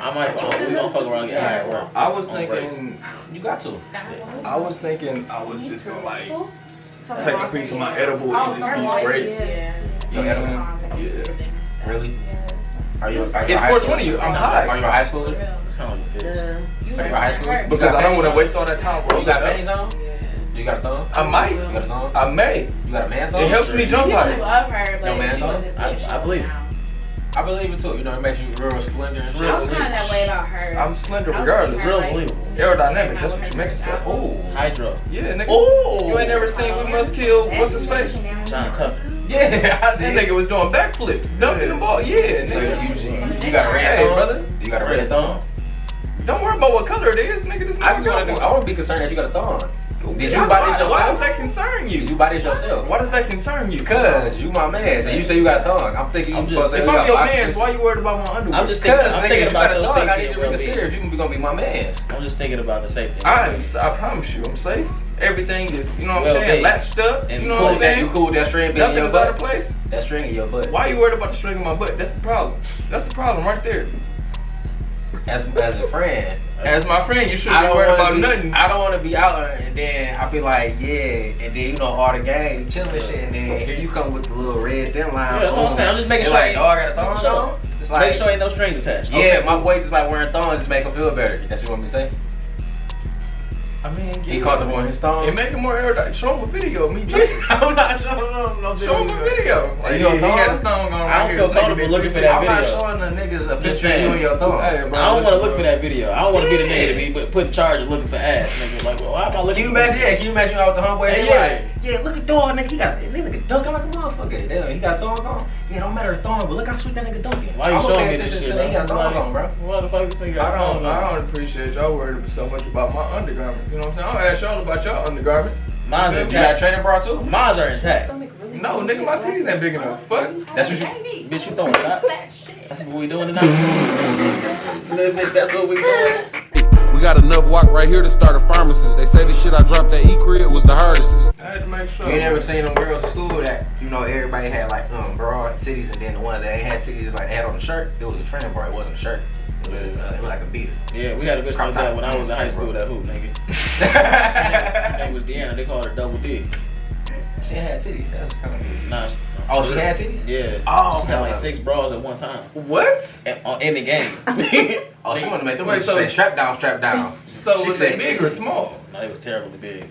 I might. We gonna fuck around and get high at work. I was thinking, You got to. I was thinking I was just gonna like take a piece of my edible and just be straight. Your edible? Yeah. Really? Are you? It's 420. I'm high. Are you a high schooler? Sound like a bitch. Are you a high schooler? Because I don't want to waste all that time. Bro. You got panties on? You got a thumb? I might. You got a thumb? I may. You got a man thumb? It helps me jump You higher. love her, but Yo, man, she though. wasn't I believe it. I believe it too. You know, it makes you real slender and shit. I was kind of that way about her. I'm slender I was regardless. Real like- believable. Aerodynamic. That's what you meant to say. Ooh. Hydro. Yeah, nigga. Ooh. You ain't never seen We Must Kill. What's his face? John Tucker. Yeah, that nigga was doing backflips, dumping the ball. Yeah, So nigga. you got a red Hey, thumb? brother. You got a red thumb? Don't worry about what color it is, nigga. This I nigga just want to. I want to be concerned that you got a thumb. Did you Why- buy this Why does yourself? that concern you? Did you buy this yourself? Why does that concern you? Because you my man. So you say you got a thumb. I'm thinking you I'm supposed to say If you I'm got your a man, why you worried about my underwear? I'm just thinking. Because I'm nigga, thinking if you got about a your thumb, I safety need and to well-being. reconsider if you can gonna be my man. I'm just thinking about the safety. and I well-being. promise you, I'm safe. Everything is, you know what I'm Well, saying, okay. latched up. And You know Cool what I'm that you saying? cool with that string being in Nothing your is out of butt. place. That string in your butt. Why you worried about the string in my butt? That's the problem. That's the problem right there. As a friend, As my friend, you shouldn't I be don't worried want about to be. nothing. I don't want to be out and then I feel like and then you know all the gang chilling and shit, and then here you come with the little red thin line. Yeah, that's what I'm saying. I'm just making It's sure. like, oh, I got a thong Sure. on. It's like, Make sure ain't no strings attached. yeah, Okay, my cool. boy just like wearing thongs just make him feel better. That's what you want me to say? I mean, He comfortable in his thongs. And make it more aerodynamic. Show him a video of me jumping. I'm not showing no Show him a video. Like, You he know, had his thong on I right don't here. feel This nigga comfortable did looking for 360. that I'm not video. showing the niggas a Just picture of saying. you and your thong. Hey, bro, I don't want to listen, look bro. for that video. I don't want to be the Yeah. nigga to be put in charge of looking for ass. Nigga, like, well, why am I Can looking you for imagine? Yeah, can you imagine out with the homeboy? Hey, They yeah. like, yeah, look at dog, nigga. He got that nigga dunking like a motherfucker. Damn, he got thong on. Yeah, don't matter the thong, but look how sweet that nigga dunking. Why you I'ma showing pay me this attention shit, to bro? that. He got a thong on, bro. Why the fuck you think I don't appreciate y'all worried so much about my undergarments. You know what I'm saying? I'll ask y'all about y'all undergarments. Mine's are You got a intact. training bra too? Mines are intact. No, nigga, my titties ain't big enough. Fuck. That's what you. Bitch, you throwing shots? That's what we doing tonight. That's what we doing. We got enough walk right here to start a pharmacist. They say the shit I dropped at E-Crib was the hardest. I had to make sure. You ain't never seen them girls in school that, you know, everybody had like broad titties, and then the ones that ain't had titties like they had on the shirt, it was a training bra, it wasn't a shirt. It was, just, it was like a beater. Yeah, we had a bitch like that when I was in high school. That hoop, nigga. Her name was Deanna. They called her Double D. She ain't had titties. That was kind of weird. Nah. Oh, she had titties? Yeah. Oh, she had like okay. 6 bras at one time. What? In the game. Oh, she wanted to make them Wait, bitches so- say strap down, strap down. So She was said- it big or small? No, it was terribly big.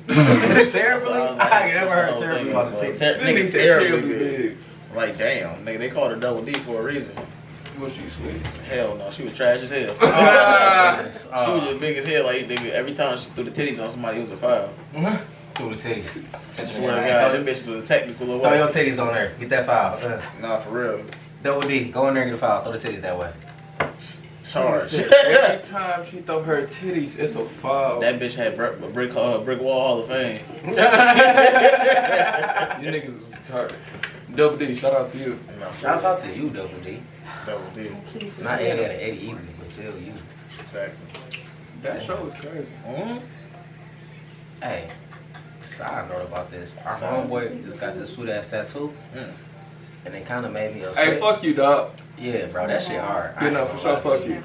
Terribly? I ain't never heard terribly about the titties. Nigga, said terribly big. Like, damn. Nigga, they called her Double D for a reason. Was she sweet? Hell no, she was trash as hell. Oh, She was just big as hell. Like, nigga, every time she threw the titties on somebody, it was a foul. through the titties. I swear to God, them bitches was a technical Throw away. your titties on there. Get that foul. Nah, for real. Double D. Go in there and get a foul. Throw the titties that way. Charge. Every time she throw her titties, it's a foul. That bitch had brick wall Hall of Fame. You niggas is retarded. Double D, shout out to you. Shout out to you, Double D. Double D. Not Eddie and Eddie either, but still you. Exactly. That show was crazy. Hey, side note about this. Our Side. homeboy just got this sweet ass tattoo. And it kind of made me upset. Hey, fuck you, dog. Yeah, bro, that shit hard. You know, for sure, fuck you.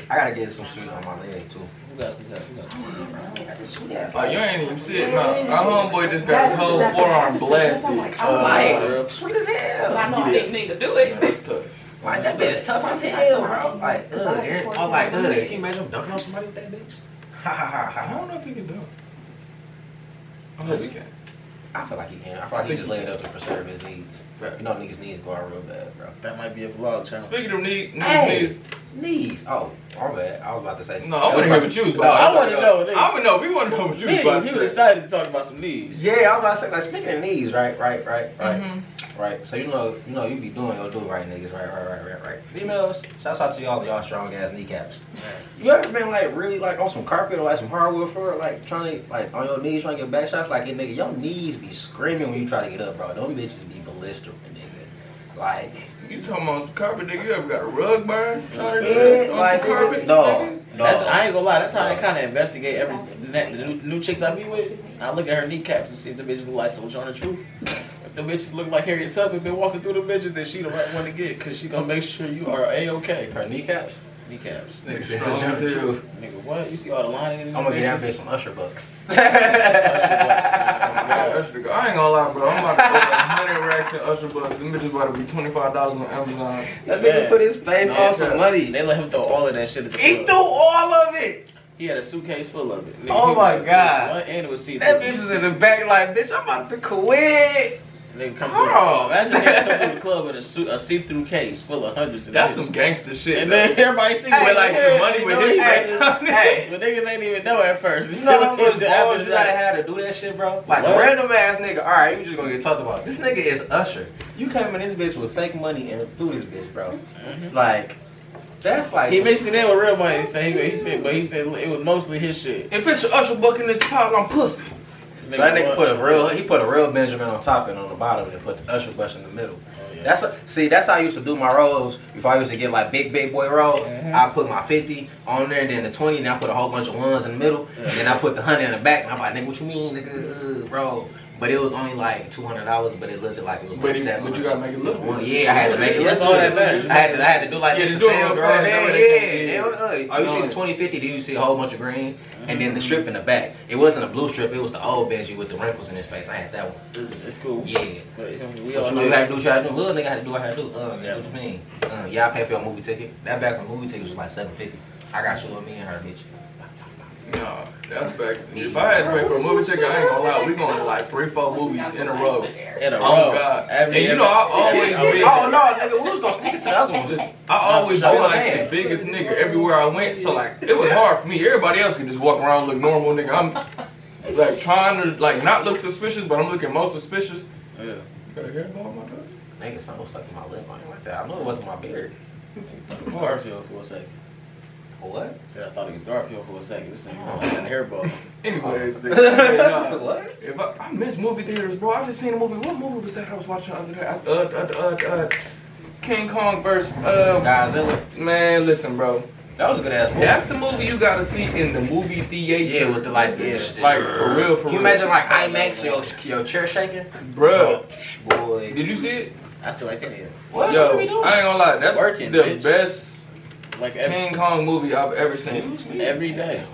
I gotta get some shit on my leg too. Who got I got this sweet ass. Oh, you ain't even see it, no. Our homeboy just got his whole forearm blasted. I'm like, sweet as hell. I know I didn't need to do it. That's tough. Like, that bitch is tough as hell, bro. Like, ugh. I was like, ugh. Can you imagine him dunking on somebody with that bitch? Ha ha ha I ha. don't know if he can dunk. I hope he can. I feel like he can. I feel like he just laid up to preserve his knees. You know niggas' knees go out real bad, bro. That might be a vlog channel. Speaking of knees, Hey. Knees. Oh, my bad. I was about to say no, I want to hear what you was No, about. I wanna know, nigga. I want to know. We want to know what you was about He to was say. excited to talk about some knees. Yeah, I was about to say, like, speaking of knees, right? Mhm. Right. So you know, you be doing your do right, niggas, right. Females, shouts out to y'all strong ass kneecaps. You ever been like really like on some carpet or like some hardwood floor, like trying to like on your knees trying to get back shots? Like, nigga, your knees be screaming when you try to get up, bro. Them bitches be blistering, nigga. Like, You talking about carpet, nigga? You ever got a rug burn? Trying to yeah, get on like some carpet? no. nigga? That's, I ain't gonna lie, that's how I kind of investigate every the new chicks I be with. I look at her kneecaps and see if the bitches look like Sojourner Truth. If the bitches look like Harriet Tubman been walking through the bitches, then she the right one to get, cause she gonna make sure you are A-okay. Her kneecaps? Kneecaps. Nigga, This is strong just as the hell. truth. Nigga, what? You see all the lining in these I'm gonna get that bitches? bitch some Usher bucks. Usher to go. I ain't gonna lie, bro. I'm about to put like 100 racks in Usher bucks. Them bitches about to be $25 on Amazon. That nigga put his face No, on some money. They let him throw all of that shit at the He club. threw all of it. He had a suitcase full of it. Nigga, Oh he my was- God. One end was see-through. That bitch was in the back like, bitch, I'm about to quit. Nigga come Hold through. on. Imagine nigga come through the club with a see-through case full of hundreds of That's bitches. some gangster shit. And though. then everybody see Hey, with like some money with his face on it. Hey. But niggas ain't even know at first. You know how much balls After you that. gotta have to do that shit, bro? Like What? a random ass nigga, alright, you just gonna get talked about. This nigga is Usher. You came in this bitch with fake money and threw this bitch, bro. Like, that's like He mixed it in with real money. He said it was mostly his shit. If it's an Usher buck in this pot, I'm pussy. So that nigga put a real Benjamin on top and on the bottom and put the Usher bush in the middle. That's how I used to do my rolls. Before I used to get like big boy rolls, I put my 50 on there and then the 20, and I put a whole bunch of ones in the middle, and then I put the 100 in the back, and I'm like, nigga, what you mean, nigga, bro? But it was only like $200, but it looked like it was like $700. But you gotta make it look good. Yeah, I had to make it look That's good. all that matters. I had to do like Yeah, this just to do it feel real good. fast, Yeah, that way they yeah. can- Oh, you see the 2050, then you see a whole bunch of green, and then the strip in the back. It wasn't a blue strip, it was the old Benji with the wrinkles in his face. I had that one. It's cool. Yeah. But we What all you know know you had that. to do what you had to do. Little nigga had to do what I had to do. Yeah, what you mean? Yeah, I paid for your movie ticket. That back when movie tickets was like $750. I got you with me and her, bitch. No, that's back. If I had to pay for a movie ticket, I ain't gonna lie. We going to like 3-4 movies in a row. In a Oh row. God. Every- And you know I always every- been. Oh no, nigga, we was gonna sneak it to the other ones. I always been Oh, like man. the biggest nigga everywhere I went. So like it was hard for me. Everybody else could just walk around and look normal, nigga. I'm like trying to like not look suspicious, but I'm looking most suspicious. Yeah. Got a hairball on my nose? Nigga, something was stuck in my lip. I ain't like that. I know it wasn't my beard. Garfield for a second. What? Said I thought it was Garfield for a second. This thing had a hairball. Anyways, nah. What? If I miss movie theaters, bro. I just seen a movie. What movie was that I was watching the other day? King Kong versus Godzilla. Man, listen, bro. That was a good ass movie. That's the movie you gotta see in the movie theater. Yeah, with the like, Like for real, for Can you real. imagine like IMAX, your chair shaking? Bro, Boy. did you see it? I still ain't seen it yet. What? Yo, What you be doing? I ain't gonna lie. That's Working, the bitch. best Like King Kong movie I've ever seen. every day.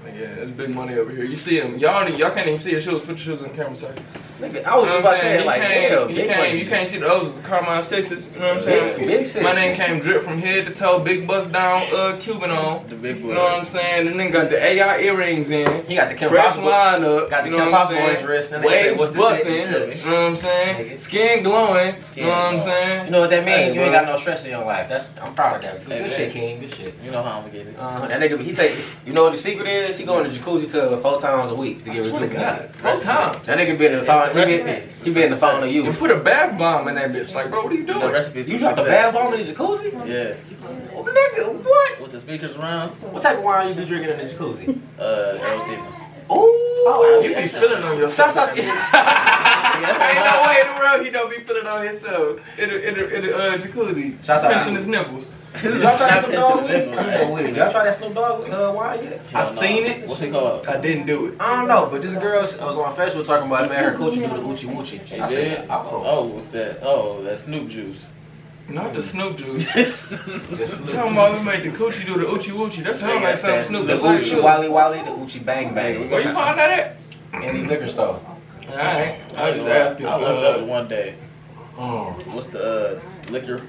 Yeah, it's big money over here. You see him. Y'all can't even see your shoes. Put your shoes on camera, sir. Nigga, I was just about to say, like, damn, big money. You can't see the others, the Carmine Sixes. You know what I'm saying? Big six. My name came drip from head to toe, big bust down, Cuban on. The big boy. You know what I'm saying? The nigga got the AI earrings in. He got the Kim Fresh Possible. line up. Got the you Kim know what I'm Possible on his saying? wrist. And they say, Waves what's the busting. sex? You know what I'm saying? Nigga. Skin glowing. Skin You know what I'm glowing. saying? You know what that means? Hey, You bro. ain't got no stress in your life. I'm proud of that. Hey, Good man. shit, King. Good shit. You know how I'm gonna get it. That nigga, you know what the secret is? He going to jacuzzi to 4 times a week to get Swear to rejuvenated. God. 4 times. That nigga been in the phone. He been in the phone of you. You put a bath bomb in that bitch. Like, bro, what are you The doing? recipe for You dropped a success. bath bomb in the jacuzzi? Yeah. Oh, nigga, what? With the speakers around. What type of wine you be drinking in the jacuzzi? Earl Stevens. Oh, You be feeling on yourself. Shouts out to Ain't no way in the world he don't be feeling on himself in the jacuzzi. Shouts out. Pinching his nipples. Did y'all try that Snoop Dogg? Pinching the nipple. Did y'all try that Snoop Dogg wine yet? I seen it. What's it called? I didn't do it. I don't know, but this girl, I was on Facebook talking about, man, her coochie do the oochie woochie. She I did? said, oh. Oh, what's that? Oh, that's Snoop juice. Not the Snoop juice. Just Talking about we made the coochie do the oochie woochie. That sounds like something Snoop the would say oochie too. wally wally, the oochie bang bang. Where you find that at? Any liquor store. Alright. I was just asking. I looked up one day. Mm. What's the liquor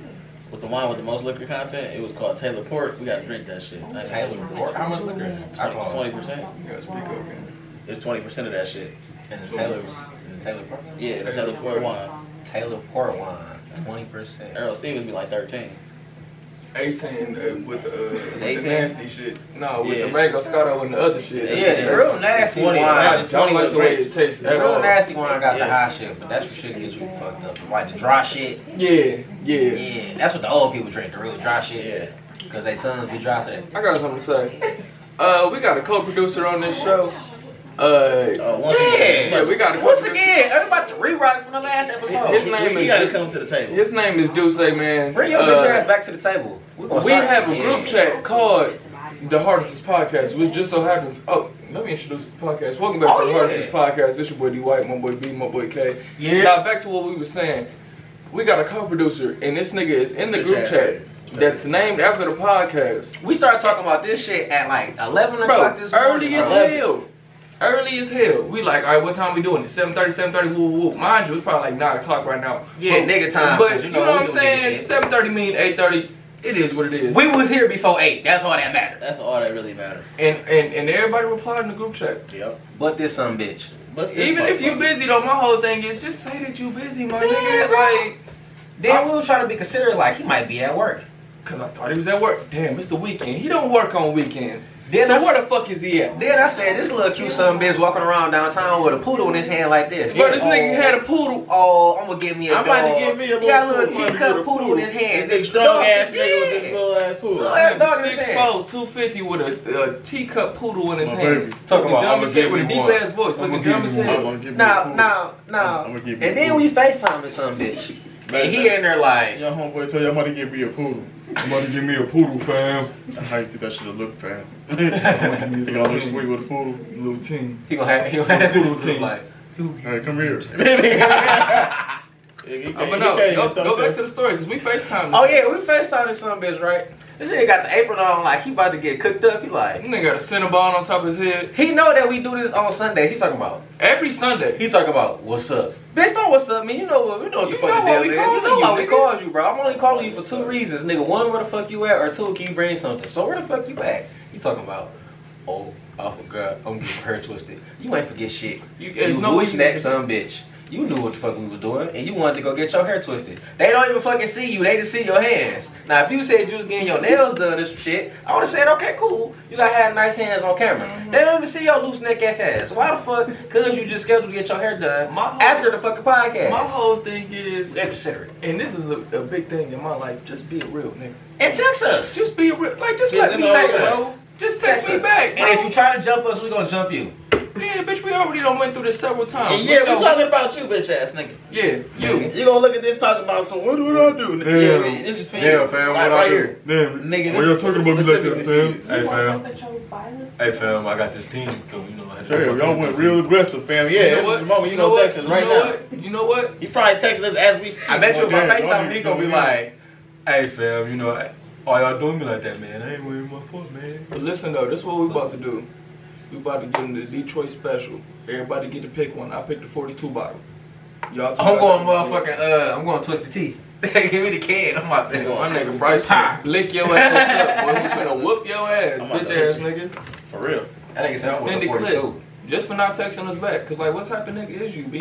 with the wine with the most liquor content? It was called Taylor Port. We gotta drink that shit. Taylor Port. How much liquor in it? 20%. You gotta speak up, man. It's 20% of that shit. And the Taylor Port? Yeah, the Taylor Port wine. Taylor Port wine, 20%. Earl Stevens be like 13. 18 with the 18? nasty shit. No, with Yeah. the mango scotto and the other shit. Yeah, the real nasty 20, wine. I don't like the way it tastes The at real all. nasty one got the Yeah. high shit, but that's what shit gets you fucked up. Like the dry shit. Yeah. Yeah, that's what the old people drink, the real dry shit. Yeah. Because they tongues be dry. So they- I got something to say. We got a co-producer on this show. Once again, Yeah, we got a Once co-producer. again, everybody to rewrite from the last episode. His name we is gotta come to the table. His name is Duce, man. Bring your bitch ass back to the table. We have a group chat called the Hardesess Podcast, which just so happens. Oh, let me introduce the podcast. Welcome back to the Hardesess Podcast. It's your boy D White, my boy B, my boy K. Yeah. Now back to what we were saying. we got a co-producer, and this nigga is in the Bitch group ass chat that's named after the podcast. We started talking about this shit at like 11 Bro, o'clock this morning. early as hell. Early as hell. We like, all right, what time we doing it? 7:30, woo, woo. Mind you, it's probably like 9 o'clock right now. Yeah, nigga time. But you know what I'm we saying? do nigga shit. 7:30 mean 8:30. It is what it is. We was here before 8. That's all that mattered. That's all that really matters. And everybody replied in the group chat. Yep. But this some bitch. But this Even if you motherfucker- busy though, my whole thing is just say that you busy, my Yeah, nigga. bro. Like, Then we was trying to be considerate like he might be at work. cause I thought he was at work. Damn, it's the weekend. He don't work on weekends. Then So I- where the fuck is he at? Then I said, this little cute son bitch walking around downtown with a poodle in his hand like this. Bro, this nigga had a poodle. Oh, I'm gonna give me a I'm dog. about to give me a He got a little little poodle. teacup poodle in his hand. Big strong ass nigga with this little ass pool. Little ass dog in his 6'4", hand. 250 with a teacup poodle in his My hand. baby. Talking Looking about, dumb I'ma as hell give with a you deep one. ass voice. Looking dumb as hell. Now. I'ma give you And a then poodle. we FaceTime some bitch. And he in there like, Your homeboy tell you I'm about to give me a poodle. I'm about to give me a poodle, fam. How you think that should have looked, fam? You think I look sweet with a poodle? Little team. he gonna have Poodle team. like, Hey, come here. But no, go back to the story, because we FaceTime. oh yeah, we FaceTime some bitch, right? This nigga got the apron on like he about to get cooked up. He like, This nigga got a Cinnabon on top of his head. he know that we do this on Sundays. He talking about, Every Sunday. he talking about, what's up? Bitch, know what's up, man. You know what the You fuck know the why deal we is. calling You know why you, we nigga. called you, bro. I'm only calling you for 2 reasons, nigga. One, where the fuck you at? Or 2, can you bring something? So where the fuck you at? He talking about, oh, I forgot. I'm getting her twisted. You ain't forget shit. There's You no way loose you neck can- son bitch. You knew what the fuck we was doing, and you wanted to go get your hair twisted. They don't even fucking see you, they just see your hands. Now, if you said you was getting your nails done or some shit, I would've said, okay, cool. You gotta have nice hands on camera. They don't even see your loose neck ass. Why the fuck? Cause you just scheduled to get your hair done My whole- after the fucking podcast. My whole thing is, They're considerate. and this is a big thing in my life, just be a real nigga. And text us. Just be a real, like, just Yeah, let that's me all text it is. bro. Just text me back, bro. And if you try to jump us, we gonna jump you. Yeah, bitch, we already done went through this several times. Yeah, we know- talking about you, bitch ass nigga. Yeah, you. You gonna look at this talking about some, what do I do? Yeah. Yeah, this is for you. Yeah, fam, Right, what I right do? here. Damn, Nigga, why y'all talking about me like that, fam? Hey, fam. fam. Hey, fam, I got this team, so you know I Damn, y'all went real aggressive, fam. Yeah, You know this what? is the moment you You know gonna what? text us right You know now. what? You know what? He probably texting us as we speak. I bet you if I Yeah, FaceTime, he gonna be don't like, hey, fam, you know, why y'all doing me like that, man? I ain't wearing my fault, man. But listen though, this is what we about to do. We about to give them the Detroit special. Everybody get to pick one. I picked the 42 bottle. Y'all. I'm going motherfucking, I'm going Twisted Tea. Give me the can. I'm out there. My nigga Bryce finna blick your ass up. Boy, he's finna whoop your ass, I'm about bitch to ass hit nigga. For real. I think it's Extended clip. Just for not texting us back. Cause like, what type of nigga is you, B?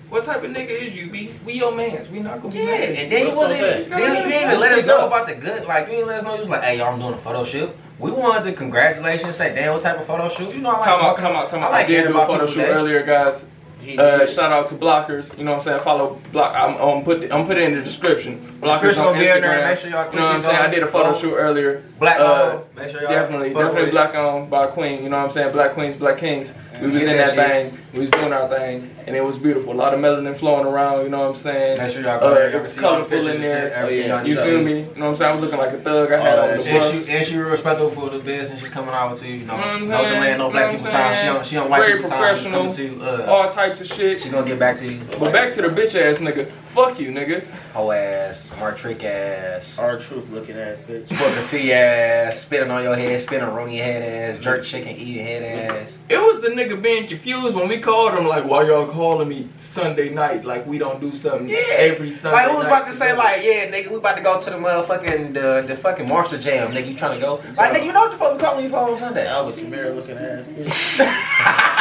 What type of nigga is you, B? We your mans. We not gonna be Yeah, mad at you. and then you That's what wasn't I'm even, saying. then you didn't even Let's let us speak know up. about the good, like, you didn't let us know, you was like, hey, y'all, I'm doing a photo shoot. We wanted to congratulations, say, damn, what type of photo shoot? You know, I like Come out. I I like did hearing do a about photo people's shoot day. earlier, guys. He did. Shout out to Blockers. You know what I'm saying? Follow Block. I'm put it in the description. Blockers Description on gonna be in there. Instagram. Make sure y'all You click know what I'm it, saying? go. I did a photo Go. shoot earlier. Black Uh, make sure y'all Definitely fuck with it. Black owned by Queen. You know what I'm saying? Black Queens, Black Kings. We was Get in that that shit. thing. We was doing our thing, and it was beautiful. A lot of melanin flowing around. You know what I'm saying? Make sure y'all go there. It Y'all was can see all the colorful pictures in and there. shit, everything yeah, y'all You can feel see. me? You know what I'm saying? I was looking like a thug. I had Oh, on the that shit. gloves. And she real respectful for the business she's coming out to you. You know, You know what I'm no saying? delaying, no You black know people what I'm time. saying? She don't white Very people time. She's coming professional. to you. All types of shit. She gonna get back to you. But back to the bitch ass nigga. Fuck you, nigga. Hoe ass, Martrick ass, Our truth looking ass bitch. Booker T ass, spitting on your head, spitting on your head ass, jerk chicken eating head ass. It was the nigga being confused when we called him like, why y'all calling me Sunday night? Like we don't do something every Sunday Like, who was night about to say, together. like, yeah, nigga, we about to go to the motherfucking, the fucking Monster Jam, nigga, you trying to go? Like, nigga, you know what the fuck we calling you for on Sunday? Albert Kamara looking ass bitch.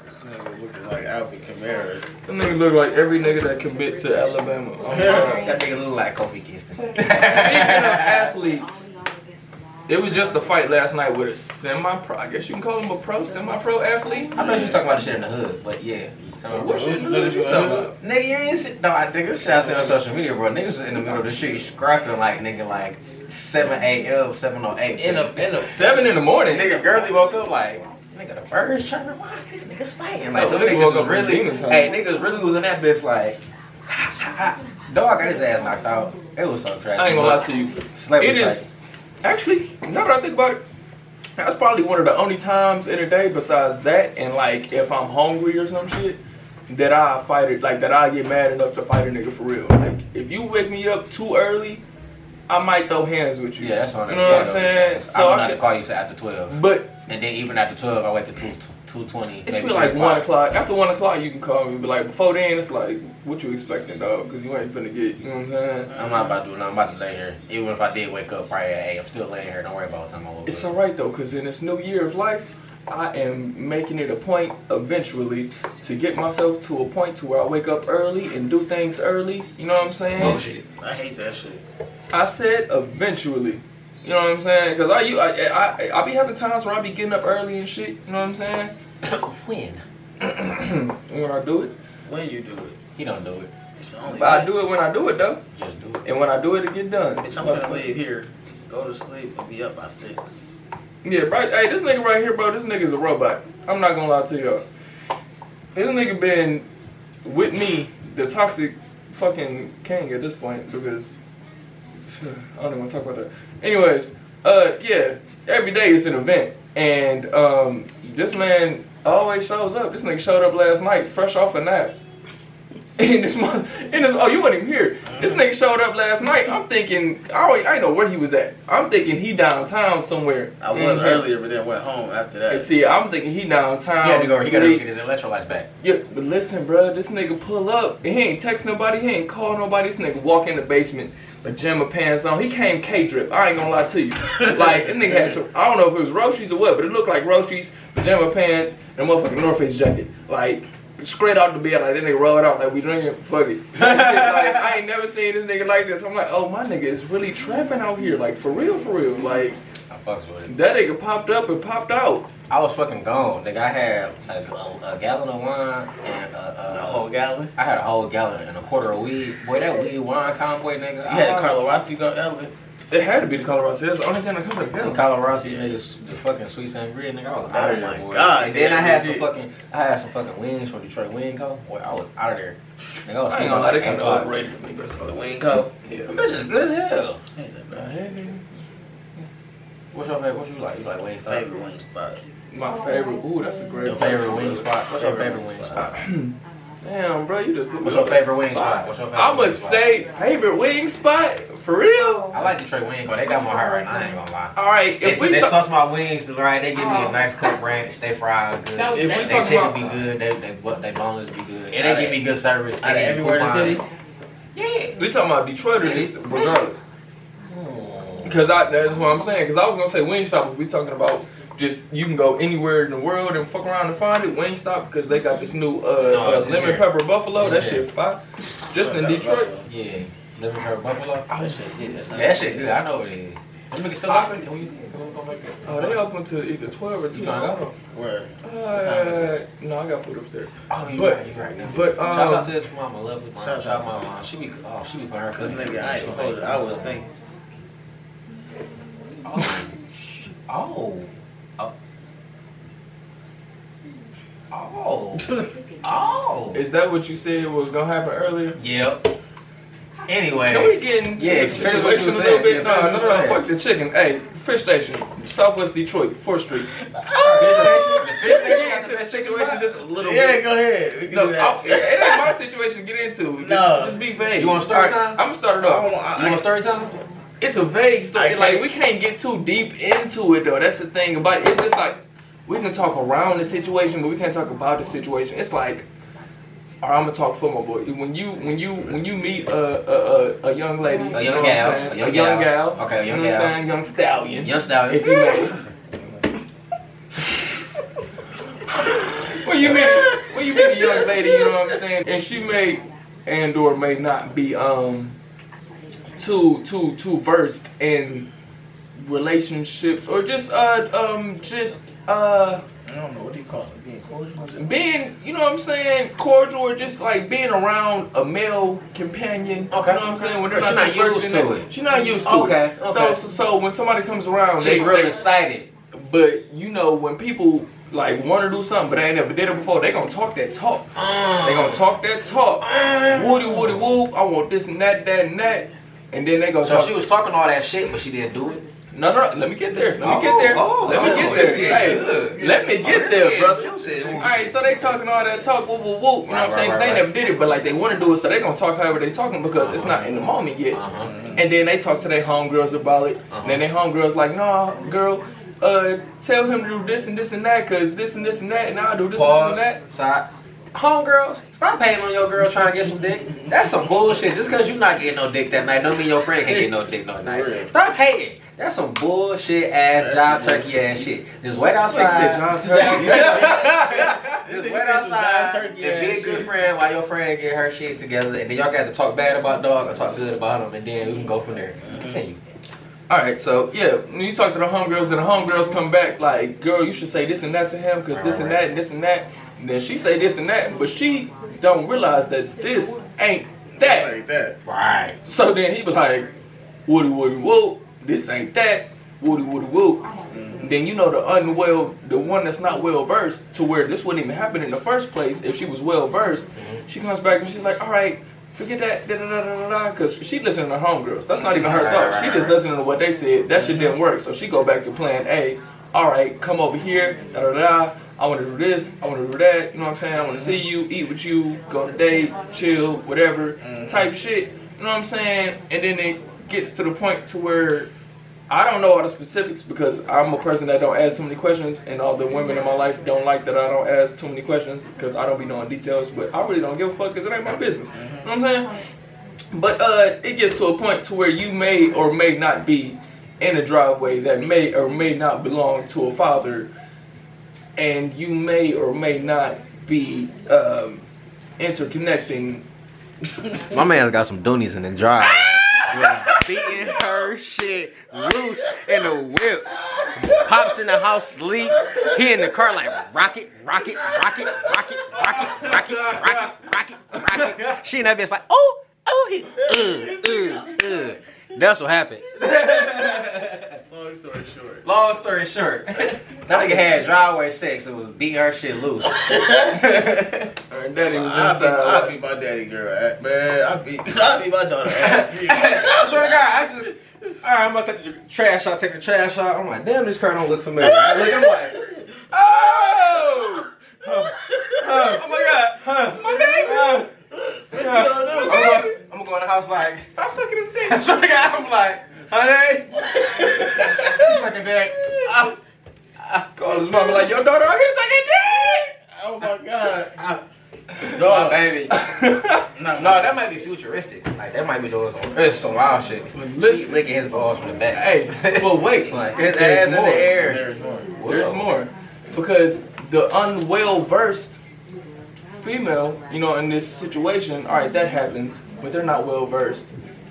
This nigga looking like Albert Kamara. That nigga look like every nigga that commit to Alabama. Oh, my God. That nigga look like Kofi Kingston. Speaking of athletes, it was just a fight last night with a semi-pro. I guess you can call him a pro, semi-pro athlete. I thought you was talking about the shit in the hood, but yeah. What shit you talking about? Nigga, you ain't see, no, I think this shit I see on social media, bro. Niggas was in the middle of the street scrapping like, nigga, like 7 a.m., 7:08. In a 7 in the morning. Nigga, girlie woke up like, nigga, the birds chirping. Why is these niggas fighting? Like, No, them nigga niggas woke was up really, demon time. hey, niggas really was in that bitch like, dog got his ass knocked out. It was so tragic. I ain't gonna lie to you. Celebrity It is, actually, now that I think about it, that's probably one of the only times in a day besides that and like if I'm hungry or some shit that I fight it, like that I get mad enough to fight a nigga for real. Like if you wake me up too early, I might throw hands with you. Yeah, that's on. You know what I'm saying? So I'm not to call you to after 12. But and then even after 12, I wait to 2:20. it's feel like 1 o'clock. After 1 o'clock, you can call me. But like before then, it's like, what you expecting, dog? Because you ain't finna get. You know what I'm saying? I'm not about to do nothing. I'm about to lay here. Even if I did wake up probably at 8, I'm still laying here. Don't worry about what time I woke up. It's alright though, because in this new year of life, I am making it a point eventually to get myself to a point to where I wake up early and do things early. You know what I'm saying? Bullshit. I hate that shit. I said eventually. You know what I'm saying? Because I be having times where I be getting up early and shit. You know what I'm saying? When? When I do it. When you do it. He don't do it. It's the only But I way. do it when I do it though. Just do it. And when I do it, it get done. Bitch, I'm gonna leave here, go to sleep, and be up by 6. Yeah, right. Hey, this nigga right here, bro, this nigga's a robot. I'm not gonna lie to y'all. This nigga been with me, the toxic fucking king at this point, because I don't even want to talk about that. Anyways, yeah, every day is an event, and this man always shows up. This nigga showed up last night, fresh off a nap. Oh, you weren't even here. This nigga showed up last night. I'm thinking, I didn't know where he was at. I'm thinking he downtown somewhere. I was earlier, but then went home after that. And see, I'm thinking he downtown. He had to go. He gotta sleep. get his electrolytes back. Yeah, but listen, bro, this nigga pull up and he ain't text nobody, he ain't call nobody. This nigga walk in the basement, pajama pants on. He came K-drip. I ain't gonna lie to you. Like, this nigga had some, I don't know if it was Roshis or what, but it looked like Roshis, pajama pants, and a motherfucking North Face jacket. Like, straight out the bed, like, this nigga rolled out, like, we drinking, fuck it. Like, I ain't never seen this nigga like this. I'm like, oh, my nigga is really trapping out here, like, for real, for real. Like, I fucks with it. that nigga popped up and popped out. I was fucking gone. Nigga, I had a gallon of wine and A whole gallon? I had a whole gallon and a quarter of weed. Boy, that weed wine convoy, nigga. You had a Carlo Rossi go gallon? It had to be the Colorado. That's the only thing that comes like And that. Colorado Rossi, niggas, the fucking sweet sangria, nigga. I was out of Oh there, my boy. God, And then I had yeah, some fucking wings from Detroit Wing Co. Boy, I was out of there. Nigga, I was I ain't sleeping gonna lie, they like kind 8 of o'clock. overrated to me, bro. The wing coat? Yeah. Them bitches good as hell. Ain't that Nah, bad. hey, nigga. What's your favorite? What you like? You like Wingstop? Favorite wing spot. My favorite. Ooh, that's a great Your favorite wing spot? What's your favorite wing spot? Damn, bro, you just put me What's on your the favorite wing spot? What's your favorite I'ma wing spot? say favorite wing spot for real. I like Detroit Wing Co. They got my heart right now. I ain't gonna lie. All right, if we They talk, sauce my wings right. They give me a nice cooked ranch. They fry good. That was- if we They talk chicken about, be good. They boneless be good. And they give me good service. Out of everywhere in the city? Yeah. we talking about Detroit or just regardless. Because that's what I'm saying. Because I was gonna say Wingstop. If we talking about just you can go anywhere in the world and fuck around and find it. Wingstop because they got this new No, this lemon year. pepper buffalo. That This shit fire. Just in Detroit. Yeah. Lemon pepper buffalo. That shit hit. Yeah, that shit good. I know what it is. Them niggas still open? Can we go back there? Oh, they open to either 12 or 2. You tryna go? Where? No, I got food upstairs. Oh, you But- right. You right now. But Shout out to this mama, lovely mama. Shout Shout out. out my mom. She be putting her Cause foot in nigga, I ain't gonna hold it. I was thinking. Oh. Oh. Is that what you said was gonna happen earlier? Yep. Anyway. Can we get into Yeah, the finish what you situation a were little saying. bit? Yeah, No, finish what you were saying. fuck the chicken. Hey, fish station, Southwest Detroit, 4th Street. The fish station Get got into the the fish station situation spot? just a little Yeah, bit. go ahead. We can No, do that. it ain't my situation to get into. No. Just be vague. You want story All time? I'm gonna start it I off. don't You want- want story time? It's a vague story. I Like can't- we can't get too deep into it though. That's the thing about it. It's just like we can talk around the situation, but we can't talk about the situation. It's like, all right, I'm gonna talk for my boy. When you meet a young lady, A you young know gal. what I'm saying? A young gal. Okay, a young you know what gal. I'm saying? Young stallion. Young style. If you may. When you meet a young lady, you know what I'm saying, and she may and or may not be too versed in relationships or just I don't know, what do you call it? Being cordial? being, you know what I'm saying, cordial or just like being around a male companion. Okay, You know what I'm saying? When okay. they're She's not not too versed used in to that. it. She's not used to Okay, it. okay. So when somebody comes around, She's real excited. but you know when people like want to do something but they ain't never did it before, they gonna talk that talk. They gonna talk that talk. Woody woody woo. I want this and that, and then they gonna So talk. she was talking all that shit, but she didn't do it? No, let me get there. Let me get there. Hey, let me get there, brother. Alright, so they talking all that talk, whoop, whoop, whoop. You know what I'm saying? 'Cause they never did it, but like they want to do it, so they gonna talk however they talking because it's not in the moment yet. And then they talk to their homegirls about it. And then their homegirls like, nah, girl, tell him to do this and this and that, cause this and this and that, and I'll do this and this and that. Side. Homegirls, stop hating on your girl trying to get some dick. That's some bullshit. Just cause you not getting no dick that night, don't mean your friend can't get no dick no night. Stop hating. That's some bullshit ass job turkey ass shit. Just wait outside. Just wait outside and be a good friend while your friend get her shit together, and then y'all got to talk bad about dog or talk good about him, and then we can go from there. Continue. Alright, so yeah, when you talk to the homegirls, then the homegirls come back like, girl, you should say this and that to him, cause this and that and this and that. And then she say this and that, but she don't realize that this ain't that. Right. So then he be like, woody woody woo, this ain't that, woody woody woo. And then you know the one that's not well versed, to where this wouldn't even happen in the first place if she was well versed. She comes back and she's like, all right, forget that, because she listening to homegirls. That's not even her thoughts. She just listening to what they said. That shit didn't work. So she go back to plan A. All right, come over here, I want to do this, I want to do that, you know what I'm saying? I want to see you, eat with you, go on a date, chill, whatever, type shit, you know what I'm saying? And then it gets to the point to where I don't know all the specifics because I'm a person that don't ask too many questions, and all the women in my life don't like that I don't ask too many questions because I don't be knowing details, but I really don't give a fuck because it ain't my business, you know what I'm saying? But it gets to a point to where you may or may not be in a driveway that may or may not belong to a father, and you may or may not be interconnecting. My man's got some doonies in the drive. Beating her shit loose in the whip. Pops in the house sleep. He in the car like rocket. She in that bitch like, he, That's what happened. Long story short. That nigga had driveway sex and was beating her shit loose. Her daddy was inside. I beat my daddy girl, man. I beat my daughter ass. I swear to God, alright, I'm about to take the trash out, I'm like, damn, this car don't look familiar. I'm like, oh my God, my baby. I'm gonna go in the house like, stop sucking his dick. I swear to God, I'm like, honey. She's sucking dick. I call his mama like, your daughter out here sucking dick. Oh my God. My baby. No, that might be futuristic. Like, that might be doing some wild shit. She's licking his balls from the back. Hey, but wait. Like, his ass in the air. There's more. Because the unwell versed female, you know, in this situation, all right, that happens, but they're not well versed,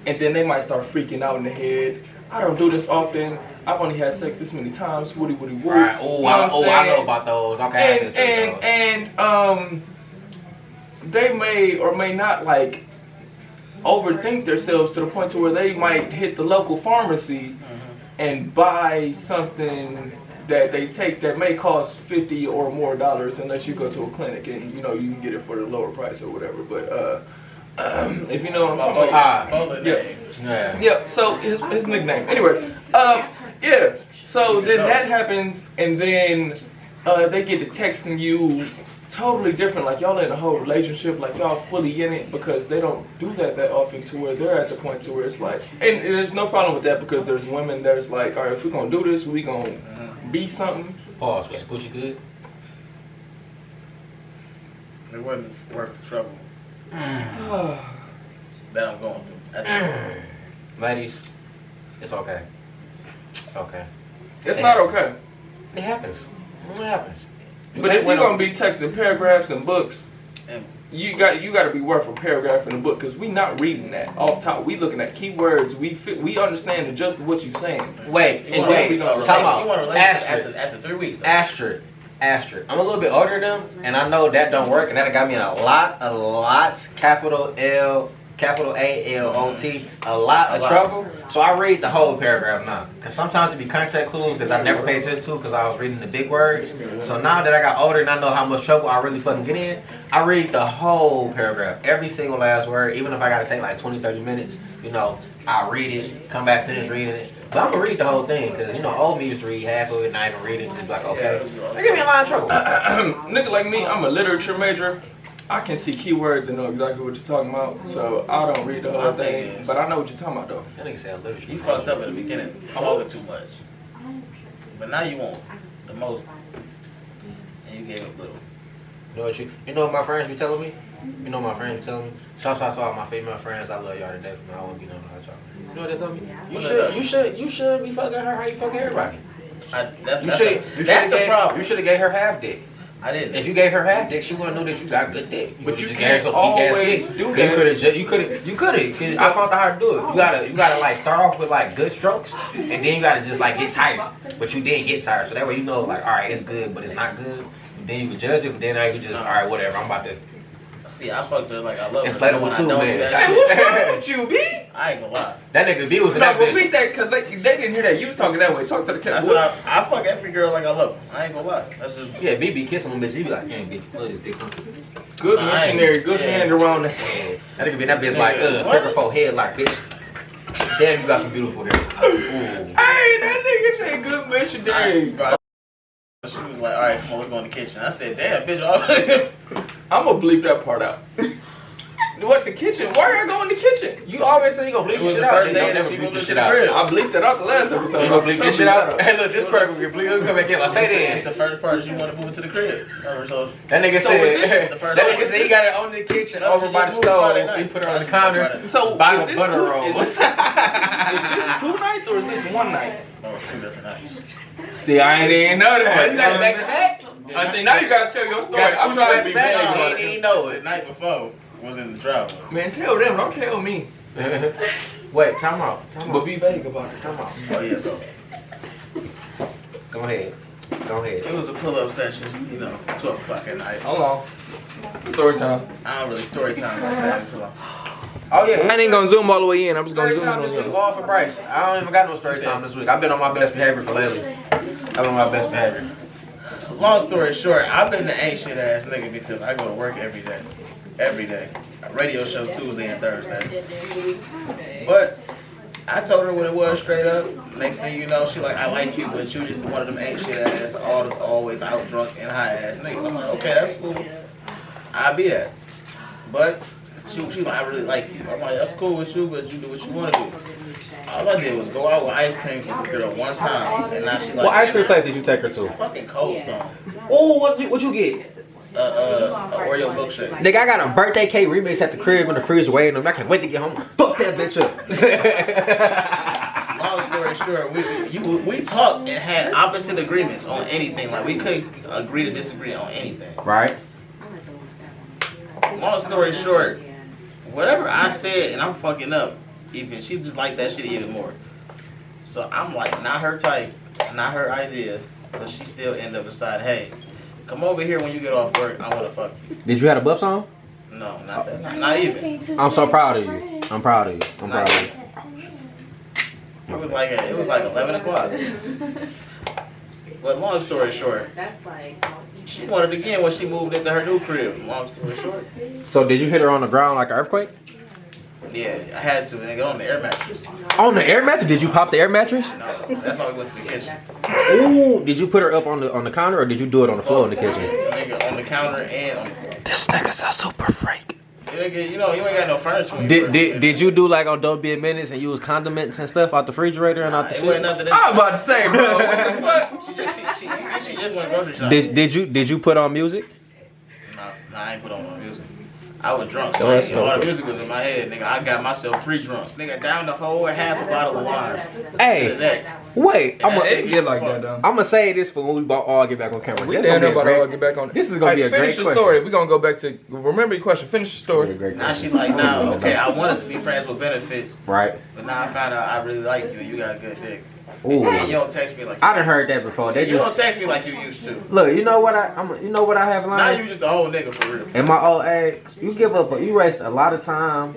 and then they might start freaking out in the head. I don't do this often. I've only had sex this many times. Woody woo. Right. I know about those. Okay. And they may or may not like overthink themselves to the point to where they might hit the local pharmacy and buy something that they take that may cost $50 or more unless you go to a clinic and you know you can get it for the lower price or whatever. But if you know what I'm talking about, yeah. So his nickname. Anyways, yeah. So then that happens, and then they get to texting you totally different, like y'all in a whole relationship, like y'all fully in it, because they don't do that often to where they're at the point to where it's like, and there's no problem with that because there's women that's like, all right, if we're gonna do this, we gonna be something. Pause. Was Gucci good? It wasn't worth the trouble that I'm going through. Ladies, it's okay. It's okay. It's not okay. It happens. It happens. But if you're gonna be texting paragraphs and books, you got to be worth a paragraph in a book, because we not reading that off top. We looking at keywords. We understand just what you're saying. Wait. Time out. After 3 weeks. Asterisk. I'm a little bit older than them, and I know that don't work, and that got me in a lot, capital L, capital A-L-O-T, a lot of trouble. So I read the whole paragraph now, because sometimes it be context clues that I never paid attention to because I was reading the big words. So now that I got older and I know how much trouble I really fucking get in, I read the whole paragraph, every single last word, even if I gotta take like 20-30 minutes, you know, I read it, come back, finish reading it, But I'm gonna read the whole thing, cause you know, old me used to read half of it, not even read it, just be like, okay. They give me a lot of trouble. Nigga like me, I'm a literature major. I can see keywords and know exactly what you're talking about, so I don't read the whole thing, but I know what you're talking about though. That nigga said literature. You fucked up in the beginning, talking too much. But now you want the most, and you gave up little. You know what my friends be telling me? You know what my friends be telling me? Shout out to all my female friends. I love y'all to death, man. I won't be nothing without y'all. You know what they tell me? You should be fucking her how you fucking everybody. That's the problem. You should have gave her half dick. I didn't. If you gave her half dick, she wouldn't know that you got good dick. But you can't always do that. You could've. Cause I found out how to do it. You gotta like start off with like good strokes, and then you gotta just like get tired. But you didn't get tired, so that way you know like, all right, it's good, but it's not good. And then you can judge it, but then now you can just, all right, whatever. I'm about to. See, I fucked her like I love her. Inflatable too, man. Hey, what's wrong with you, B? I ain't gonna lie. That nigga B was in No, that bitch. repeat that, because they didn't hear that. You was talking that way. Talk to the camera. That's what I fuck every girl like I love her. I ain't gonna lie. That's just. Yeah, B be kissing him, bitch. He be like, yeah, bitch, love this dick. Good missionary, good hand around the Yeah. That nigga be in that bitch like, figure four head like, bitch. Damn, you got some beautiful hair. Ooh. Hey, that nigga said good missionary. She was like, all right, come on, let's go in the kitchen. I said, damn, bitch. I'm gonna bleep that part out. What, the kitchen? Why y'all go in the kitchen? You always say you gonna bleep It was shit the out. first Nigga, day don't that never she bleep moved this into shit the out. crib. I bleeped it out the last episode. You gonna bleep this shit out? Hey, look, this crack will get bleeped. Come back in like, hey It's then. the first part she wanted to move into the crib. So That nigga So was this said, the first that one? nigga said he got it on the kitchen No, over she by the just moved Friday stove. He night. put her on the Friday counter. night. So, Buy is the this butter two- rolls. Is this 2 nights or is this 1 night? Oh, it's 2 different nights. See, I ain't even know that. You got it back to back? I see, now you gotta tell your story. I'm trying to be back. vague He about ain't it. even know The it. night before was in the driveway. Man, tell them, don't tell me. Wait, time out. But be vague about it. Time out. Oh, yeah, so Go ahead. it was a pull-up session, 12 o'clock at night. Hold on. Story time. I don't really story time like that until I. Oh yeah. I ain't gonna zoom all the way in. I'm just gonna Story zoom time in this on week, you. all for Bryce. I don't even got no story time this week. I've been on my best behavior for lately. I've been on my best behavior. Long story short, I've been the ain't shit ass nigga because I go to work every day. Every day. A radio show Tuesday and Thursday. But I told her what it was straight up. Next thing you know, she like, I like you, but you just one of them ain't shit ass, always out drunk and high ass niggas. I'm like, okay, that's cool. I'll be that. But she like, I really like you. I'm like, that's cool with you, but you do what you want to do. All I did was go out with ice cream for the girl one time, and now she's like, What ice cream place did you take her to? fucking Cold Stone. Oh, what you get? Oreo milkshake. Nigga, I got a birthday cake remix at the crib in the freezer waiting on me. I can't wait to get home. Fuck that bitch up. Long story short, we talked and had opposite agreements on anything. Like, we couldn't agree to disagree on anything. Right? Long story short, whatever I said and I'm fucking up, even she just liked that shit even more. So I'm like, not her type, not her idea, but she still end up deciding, hey, come over here when you get off work, I wanna fuck you. Did you have the bups on? No, not that. Not even. I'm so proud of you. I'm proud of you. I'm proud of you. It was like 11 o'clock. But long story short, she wanted it again when she moved into her new crib. Long story short. So did you hit her on the ground like an earthquake? Yeah, I had to, nigga, on the air mattress. On the air mattress? Did you pop the air mattress? No, that's why we went to the kitchen. Ooh, did you put her up on the counter or did you do it on the floor in the kitchen? Nigga, on the counter and on the floor. This nigga's a super freak. Nigga, you ain't got no furniture. When you Did you do like on Don't Be a Menace and use condiments and stuff out the refrigerator and out the It wasn't shit? nothing. I was about to say, bro, what the fuck? She just went grocery shopping. Did you put on music? Nah, I ain't put on no music. I was drunk, so Oh, that's all the okay. music was in my head, nigga. I got myself pre-drunk. Nigga, down the whole half a bottle of wine. Hey, wait. I'm It get like that, though. gonna say this for when we all get back on camera. We This damn gonna near be a about to great- all get back on. This is gonna be a great Finish the question. story. We're gonna go back to, remember your question. Finish the story. Now she like, nah, okay, I wanted to be friends with benefits, Right. but now I found out I really like you and you got a good dick. Ooh. And you don't text me like I done heard that before. They you don't just text me like you used to. look. You know what I have Now learned. you just a whole nigga for real. In my old age, you you waste a lot of time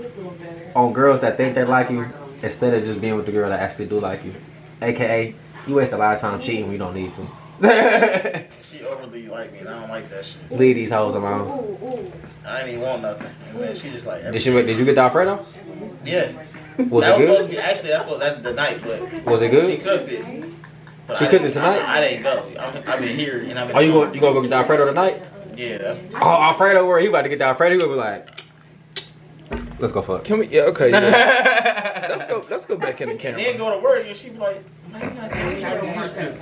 on girls that think they like you instead of just being with the girl that actually do like you. AKA, you waste a lot of time cheating when you don't need to. She overly like me and I don't like that shit. Leave these hoes alone. I ain't even want nothing. And then she just like, Did you get the Alfredo? yeah. Was that it was supposed to good? be actually that's the night, but Was it she good? cooked it. But She I cooked didn't- it tonight? I didn't go. I've been here and I've been. Oh, you gonna go get the Alfredo tonight? Yeah. That's, Oh, Alfredo, where you about to get the Alfredo? You gonna be like, let's go fuck. Can we? Yeah, okay. Yeah. Let's go back in the and camera. then go to work and she be like, man, you not texting like you used to.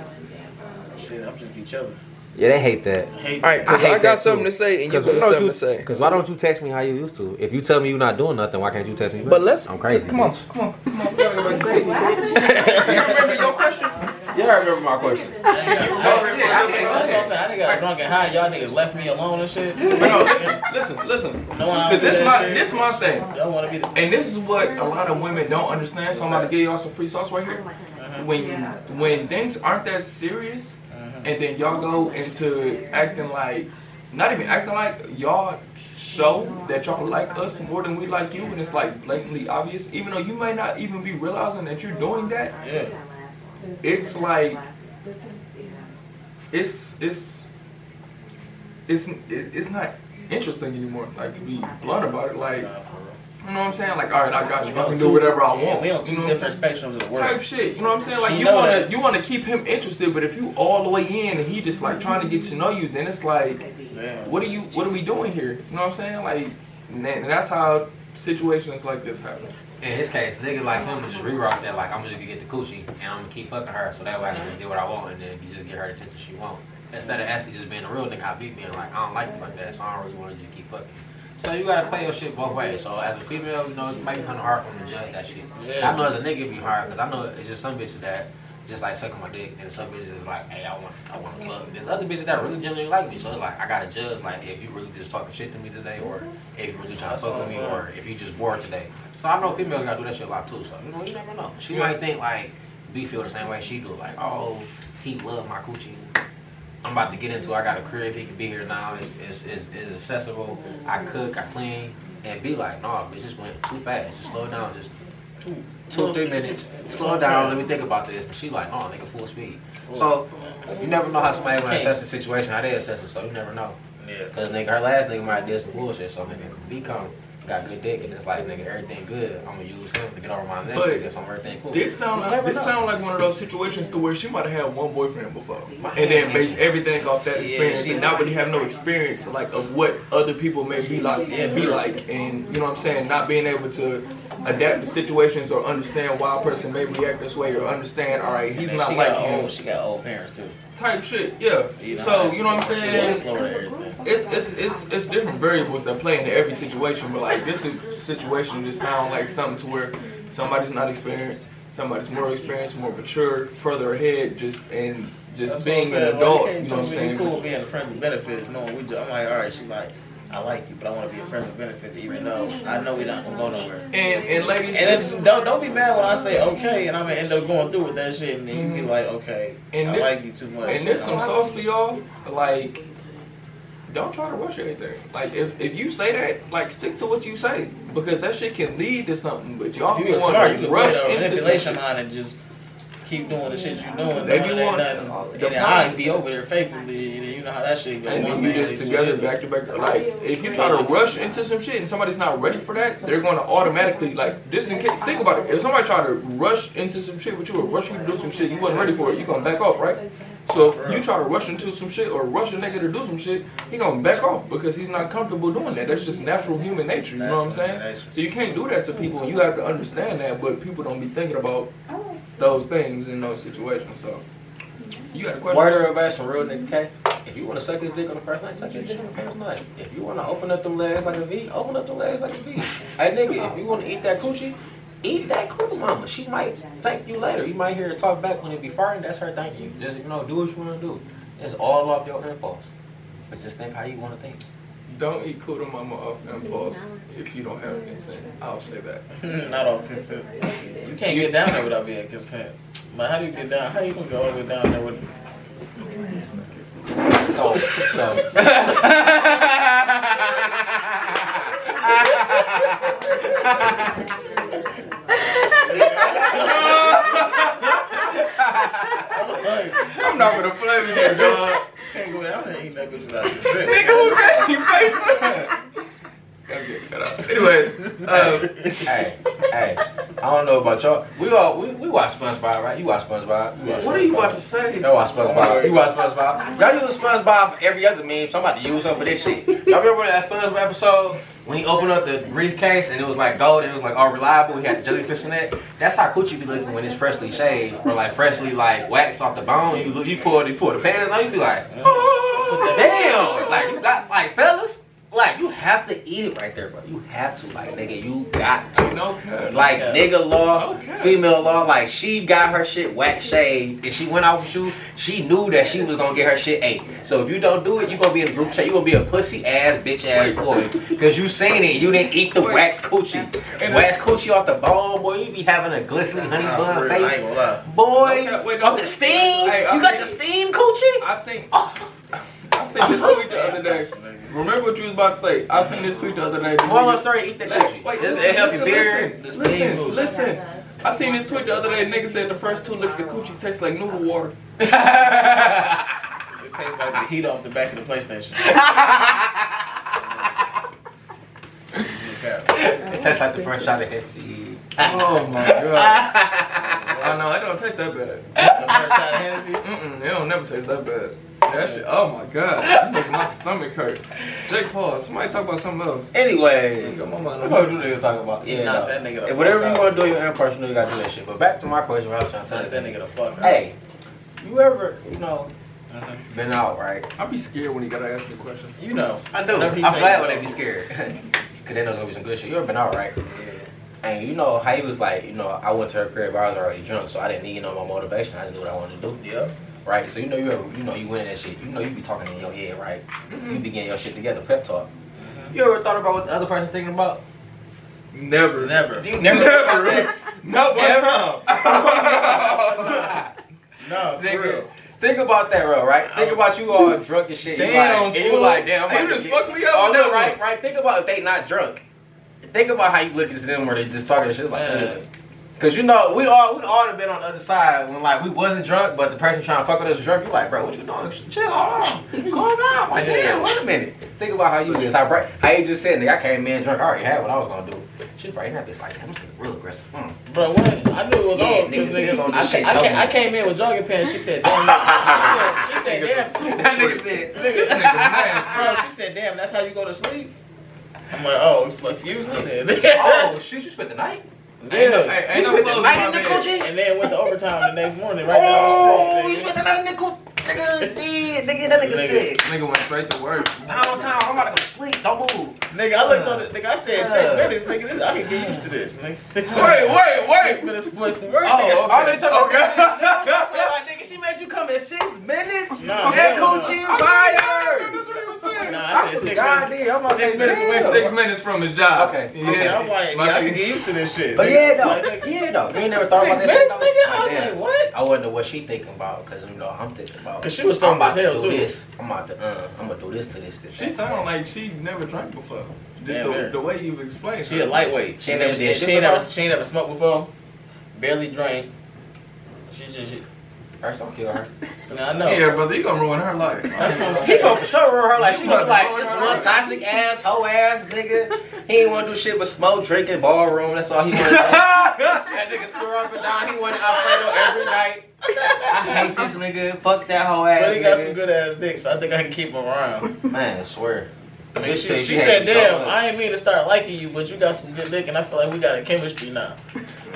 Shit, I'm just be chilling. Yeah, they hate that. Hate All right, cause I hate I got that something too. to say and you Cause got something to say. Because why don't you text me how you used to? If you tell me you're not doing nothing, why can't you text me back? But let's. I'm crazy. Come on. We gotta go back crazy. You remember your question? Yeah, I remember my question. I didn't got drunk and high. Y'all niggas left me alone and shit. No, listen. No one Cause this shit. my thing. Y'all want to be the. And this is what a lot of women don't understand. So I'm about to give y'all some free sauce right here. When things aren't that serious, and then y'all go into acting like, not even acting like, y'all show that y'all like us more than we like you, and it's like blatantly obvious, even though you may not even be realizing that you're doing that. Yeah. It's like, it's not interesting anymore. Like, to be blunt about it, like. You know what I'm saying? Like, all right, I got you. I can do whatever I want. We on two You know different spectrums of the world. type shit. You know what I'm saying? Like, She you wanna keep him interested, but if you all the way in and he just like trying to get to know you, then it's like, what are we doing here? You know what I'm saying? Like, and that's how situations like this happen. In his case, niggas like him just reroute that, like, I'm just gonna get the coochie and I'm gonna keep fucking her so that way I can just get what I want and then you just get her the attention she wants. Instead of actually just being a real nigga, I be being like, I don't like you like that, so I don't really wanna just keep fucking. So you gotta play your shit both ways. So as a female, you know, it might be kind of hard for me to judge that shit. Yeah. I know as a nigga it be hard because I know it's just some bitches that just like sucking my dick and some bitches is like, hey, I want to fuck. There's other bitches that really genuinely like me. So it's like I gotta judge like if you really just talking shit to me today or if you really trying to fuck with me or if you just bored today. So I know females gotta do that shit a lot too. So you know, you never know. She might think like B feel the same way she do. Like, oh, he love my coochie. I'm about to get into. I got a crib. He can be here now. It's accessible. I cook. I clean. And be like, no, bitch, just went too fast. Just slow it down. Just 2 or 3 minutes. Slow it down. Let me think about this. And she like, no, nigga, full speed. So you never know how somebody gonna assess the situation, how they assess it. So you never know. Yeah. Cause nigga, her last nigga might did some bullshit. So nigga, B come. Got good dick and it's like nigga everything good. I'm gonna use him to get over my neck and get some everything cool. This sound like one of those situations to where she might have had one boyfriend before, and then base everything off that experience, and not really have no experience like of what other people may be like, and you know what I'm saying, not being able to adapt to situations or understand why a person may react this way or understand, all right, he's not like him. She got old parents too. Type shit, yeah. So you know what I'm saying? It's different variables that play into every situation, but like this situation just sounds like something to where somebody's not experienced, somebody's more experienced, more mature, further ahead, just being an adult. You know what I'm saying? Cool being a friend with benefits. I'm like, all right. She's like, I like you, but I want to be a friend with benefits, even though I know we're not gonna go nowhere. And ladies, and don't be mad when I say okay, and I'm gonna end up going through with that shit, and then you be like, okay, I like you too much. And there's some sauce for y'all, like. Don't try to rush anything. Like if you say that, like stick to what you say because that shit can lead to something. But y'all if you want smart, to you can rush put a into manipulation on and just keep doing the shit you're doing. They be nothing, wanting, and then I be over there faithfully, and you know how that shit goes. And then you just together back to back. Like if you try to rush into some shit and somebody's not ready for that, they're going to automatically like just in case. Think about it. If somebody try to rush into some shit with you or rush you to do some shit you wasn't ready for it, you gonna back off, right? So if you try to rush into some shit or rush a nigga to do some shit, he gonna back off because he's not comfortable doing that. That's just natural human nature, you know what I'm saying? So you can't do that to people, and you have to understand that, but people don't be thinking about those things in those situations, so. You got a question? Word of advice from real nigga K. If you want to suck his dick on the first night, suck his dick on the first night. If you want to open up them legs like a V, open up them legs like a V. Hey nigga, if you want to eat that coochie, eat that cool mama. She might thank you later. You might hear her talk back when it be farting. That's her thanking you. Just, you know, do what you want to do. It's all off your impulse. But just think how you want to think. Don't eat Kuda Mama off impulse if you don't have consent. I'll say that. Not off consent. You can't get down there without being consent. But how do you get down? How you gonna go all the way down there with? I'm not gonna play with you, dog. Can't go down there and eat that bitch without consent. Nigga, who made you face that? Okay, cut out. Anyways, hey, I don't know about y'all. We watch SpongeBob, right? You watch SpongeBob. What are you about to say? Y'all watch SpongeBob. You watch SpongeBob. Y'all use SpongeBob for every other meme, so I'm about to use them for this shit. Y'all remember that SpongeBob episode when he opened up the briefcase and it was like gold and it was like all reliable? He had the jellyfish in it. That's how coochie be looking when it's freshly shaved or like freshly like waxed off the bone. You pull the pants on, you be like, damn, like you got like fellas. Like, you have to eat it right there, bro. You have to. Like, nigga, you got to. Okay. Like, nigga law, female law, like, she got her shit wax shaved. If she went out with you, she knew that she was gonna get her shit ate. So if you don't do it, you gonna be in a group chat. You gonna be a pussy ass, bitch ass boy. Because you seen it. You didn't eat the wax coochie. Wax coochie off the bone, boy. You be having a glistening honey bun face. Boy, off the steam. You got the steam coochie? I seen this tweet the other day. Remember what you was about to say? I seen this tweet the other day. Moral of the story, eat that coochie. Wait, it help your beard. Listen. I seen this tweet the other day. Nigga said the first 2 licks of coochie taste like noodle water. It tastes like the heat off the back of the PlayStation. It tastes like the first shot of Hennessy. Oh my god. Oh no, it don't taste that bad. The first shot of Hennessy? It don't never taste that bad. That shit, oh my god. That making my stomach hurt. Jake Paul, somebody talk about something else. Anyways, Got my mind what on you niggas talking about? Yeah, Nah, no. that nigga the Whatever fuck you out. want to do, your own personal, you gotta do that shit. But back to my question, what I was trying to tell That you. nigga the fuck out. Hey, you ever, been out, right? I be scared when you gotta ask me a question. You know. I do. Whenever he I'm say glad no. when they be scared. Cause they know it's gonna be some good shit. You ever been out, right? Yeah. And you know how he was like, I went to her crib, I was already drunk, so I didn't need my motivation. I just knew what I wanted to do. Yep. Right? So you win that shit. You be talking in your head, right? You be getting your shit together, pep talk. You ever thought about what the other person's thinking about? Never. Never. Do you never think about that? No, No, for Nigga, real. think about that, bro, right? Think about you all drunk and shit. Damn, you fool. like, damn, I'm Hey, about you to just get- fucked me up Oh, with no, that right, one. right. Think about if they not drunk. Think about how you look at them where they just talking shit like, Cause we'd all have been on the other side when like we wasn't drunk, but the person trying to fuck with us was drunk. You like, bro, what you doing? Chill, hold on, calm down. Like, damn, wait a minute. Think about how you is. How you just said, nigga, I came in drunk. I already had what I was gonna do. Shit, right now, bitch, like, damn, this nigga real aggressive. Bro, when I knew it was Yeah, on. nigga gonna do I shit. I came in with jogging pants. She said, damn. She said, damn. That nigga said, This nigga nasty. Bro, she said, damn, that's how you go to sleep? I'm like, oh, excuse me then. oh shit, you spent the night? Ain't no You clothes spent the in night my in the bed. coochie? And then went to overtime the next morning, right? Oh, you spent the night in the coochie? Nigga, that nigga said. Nigga went straight to work. Pound town, I'm about to go to sleep. Don't move. Nigga, I looked on it. Nigga, I said 6 minutes. Nigga, I can get used to this. Nigga, 6 minutes. Wait. 6 minutes away from work. Oh, nigga. Oh, they talking Okay. about 6 minutes. I said, like, nigga, she made you come in 6 minutes? Nah, that hell no. coochie fire! That's what he was saying. Nah, I I said said, 6 God minutes. damn, I'm about to 6 say, minutes away from 6 minutes from his job. Okay. Okay, I'm like, yeah, I can get used to this shit. But nigga. yeah, though. Like, nigga, Yeah, though. You ain't never thought 6 about that minutes, shit, nigga? I was damn. like, what? I wonder what she thinking about, because, I'm thinking about. 'Cause she was I'm sober about as to hell, do too. this. I'm about to, I'm going to do this to this. She sound like she never drank before. Just Damn, the way you've explained. She a lightweight. She ain't never did shit She ain't before? never smoked before. Barely drank. She. First, don't kill her. I know. Yeah, brother, you gonna ruin her life. He gonna for sure ruin her. Like, she gonna be like, Ruin this her one life. toxic ass, hoe ass nigga. He ain't wanna do shit but smoke, drinking, ballroom. That's all he wanna do. That nigga swear up and down. He wanted Alfredo every night. I hate this nigga. Fuck that hoe ass But he got some nigga. good ass dick, so I think I can keep him around. Man, I swear. Nigga, she She said, hates you so damn, much. I ain't mean to start liking you, but you got some good dick, and I feel like we got a chemistry now.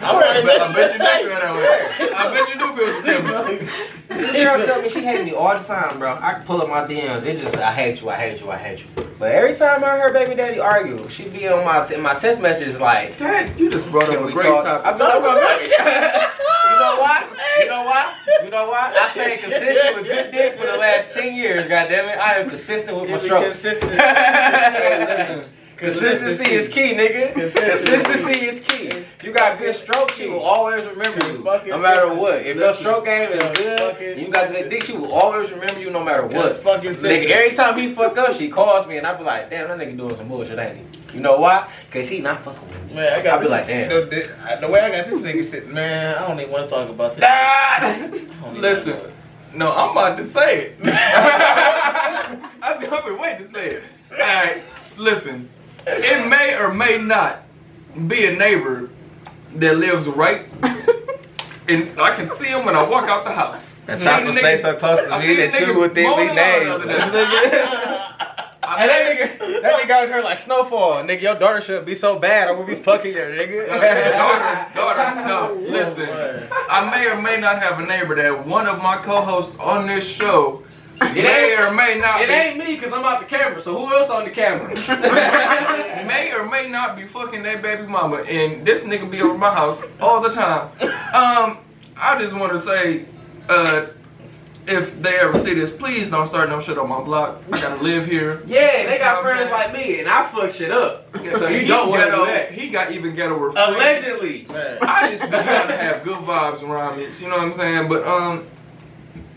I bet you do feel that way. I bet you do feel some chemistry. This girl tell me she hates me all the time, bro. I can pull up my DMs. It just, I hate you. But every time I hear baby daddy argue, she be on my text messages like, Dad, you just brought up can a we great talk? topic. I'm talking about baby. You know why? I stayed consistent with good dick for the last 10 years, goddammit. I am consistent with my strokes. Consistency is key, nigga. Consistency is key. You got good strokes, she will always remember you, no matter what. If your stroke game is good, and you got good dick, she will always remember you, no matter what. Nigga, every time he fuck up, she calls me, and I be like, damn, that nigga doing some bullshit, ain't he? You know why? Cause he not fucking with me. Man, I be like, damn. The way I got this nigga sitting, man, I don't even want to talk about that. Listen, no, I'm about to say it. I've been waiting to say it. Alright, listen. It may or may not be a neighbor that lives right, and I can see him when I walk out the house. That chopper stay so close to me that you would think we named. And that nigga out here like Snowfall. Nigga, your daughter shouldn't be so bad. I'm gonna be fucking your nigga. daughter, no, listen. I may or may not have a neighbor that one of my co-hosts on this show may or may not It ain't me, cause I'm out the camera, so who else on the camera? may or may not be fucking that baby mama, and this nigga be over my house all the time. I just want to say, if they ever see this, please don't start no shit on my block. I gotta live here. Yeah, they got friends like me, and I fuck shit up. So you don't want to do that. He got even ghetto Allegedly. I just be trying to have good vibes around me. You know what I'm saying? But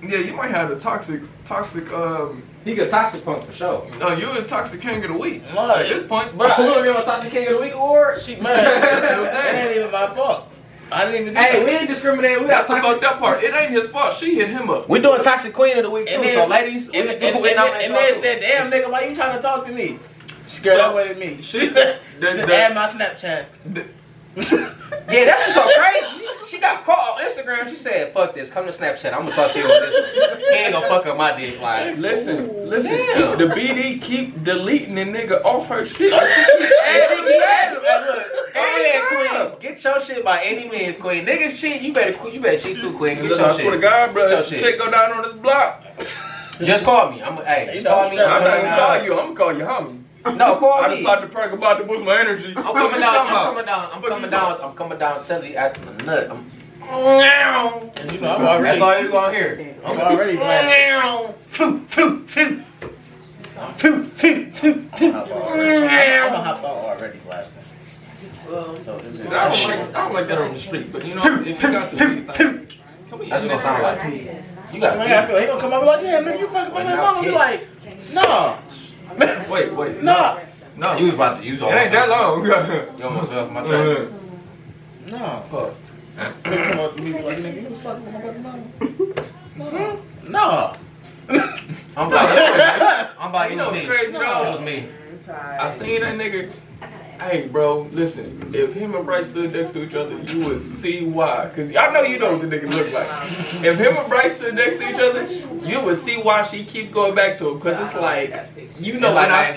yeah, you might have the toxic. He a toxic punk for sure. No, you a toxic king of the week. Right. At this point, Bro, who give a toxic king of the week award? She that ain't even my fault. I didn't even do Hey, that. we ain't discriminating. We that's got the toxic. fucked up part. It ain't his fault. She hit him up. We doing toxic queen of the week too. And then, So ladies, and then said, "Damn nigga, why you trying to talk to me?" She got that way to me. She said, "Add my Snapchat." Yeah, that's just so crazy. She got caught on Instagram. She said, "Fuck this. Come to Snapchat. I'm gonna talk to you on this one. He ain't gonna fuck up my dick." Like, Listen. Damn. The BD keep deleting the nigga off her shit. and she keep at him. Like, look, go Every ahead, time. queen. Get your shit by any means, queen. Niggas cheat. You better cheat too, queen. Get Look, your I shit. swear to God, bro, Get your if shit. shit go down on this block. Just call me. Hey, just know, call me. I'm not I'm gonna call you. I'm gonna call you homie. No, call I me. just thought the prank about to boost my energy. I'm coming down. I'm coming down. Tell you after the nut. And you know, I'm already. That's all you gonna hear. I'm already glad. I'm gonna hop out already blasting. So I don't like that on the street, but you know, if you got to, come here. That's what it sound like. You got I feel he gonna come up like, "Yeah, nigga, you fucking my mama." Be like, "Nah, Wait, nah, no. You was about to use all It ain't that long. You almost fell off my track. nah." Pause. Nigga come up to me be like, "Nigga, you was fucking with my fucking mama." Nah. I'm like, You it know was what's me. crazy It though? was me. I seen that nigga. Hey, bro, listen. If him and Bryce stood next to each other, you would see why. Cause I know you know what the nigga look like. If him and Bryce stood next to each other, you would see why she keep going back to him. Cause it's like, you know when I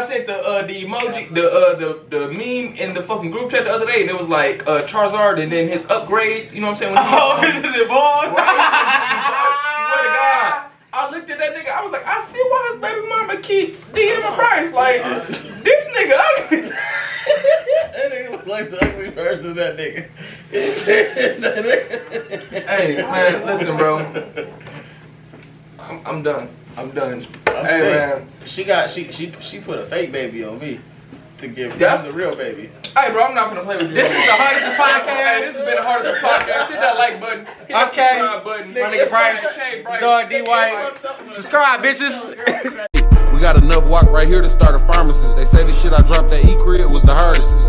sent the emoji, the meme in the fucking group chat the other day, and it was like Charizard and then his upgrades. You know what I'm saying? When This is evolved. I swear to God. I looked at that nigga, I was like, I see why his baby mama keep DMing Bryce. Like, this nigga ugly. That nigga look like the ugly version of that nigga. Hey, man, listen, bro. I'm done. I'm Hey, fake. man. She put a fake baby on me to give him That's- the real baby. Hey, bro, I'm not gonna play with you. This is the Hardesess Hey, podcast. this has been the Hardesess podcast. Hit that like button. Hit that Okay. subscribe button. My nigga Bryce. Okay, Bryce. Dog D White. Subscribe, bitches. We got enough walk right here to start a pharmacist. They say the shit I dropped at E-Crib was the hardest.